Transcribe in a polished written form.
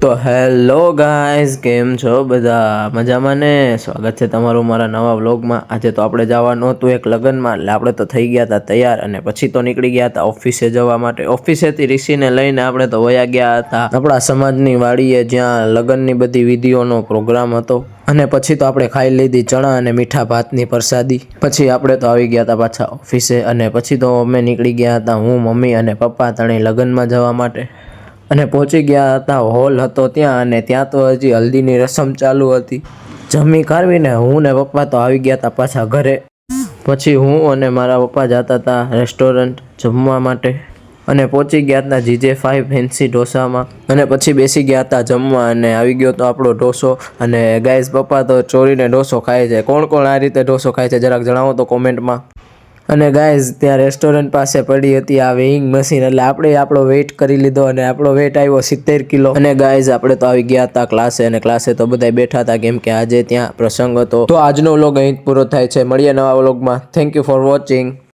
તો hello guys, કેમ છો બધા? મજામાં ને? સ્વાગત છે તમારું મારા નવા વ્લોગમાં. આજે તો આપણે જવાનું હતું એક લગ્નમાં, એટલે આપણે તો થઈ ગયા હતા તૈયાર અને પછી તો નીકળી ગયા હતા ઓફિસે જવા માટે. ઓફિસેથી રિષિને લઈને આપણે તો વયા ગયા હતા આપણા સમાજની વાડીએ, જ્યાં લગ્નની બધી વિધિઓનો પ્રોગ્રામ હતો. અને પછી તો આપણે ખાઈ લીધી ચણા અને મીઠા ભાતની પ્રસાદી. પછી આપણે તો આવી ગયા હતા પાછા ઓફિસે અને પછી તો અમે નીકળી ગયા હતા, હું, મમ્મી અને પપ્પા ત્રણેય લગ્નમાં જવા માટે. અને પહોંચી ગયા હતા, હોલ હતો ત્યાં, અને ત્યાં તો હજી હલ્દીની રસમ ચાલુ હતી. જમી કાઢવીને હું ને પપ્પા તો આવી ગયા હતા પાછા ઘરે. પછી હું અને મારા પપ્પા જતા હતા રેસ્ટોરન્ટ જમવા માટે અને પહોંચી ગયા હતા GJ5 ફેન્સી ઢોસામાં. અને પછી બેસી ગયા હતા જમવા અને આવી ગયો તો આપણો ઢોસો. અને ગાઈઝ, પપ્પા તો ચોરીને ઢોસો ખાય છે. કોણ કોણ આ રીતે ઢોસો ખાય છે જરાક જણાવો તો કોમેન્ટમાં. અને ગાઈઝ, ત્યાં રેસ્ટોરન્ટ પાસે પડી હતી આ વેઇંગ મશીન, એટલે આપણે આપણો વેઇટ કરી લીધો અને આપણો વેઇટ આવ્યો 70 કિલો. અને ગાઈઝ, આપણે તો આવી ગયા હતા ક્લાસે, અને ક્લાસે તો બધા બેઠા હતા કેમ કે આજે ત્યાં પ્રસંગ હતો. તો આજનો વ્લોગ અહીં પૂરો થાય છે. મળીએ નવા વ્લોગમાં. Thank you for watching.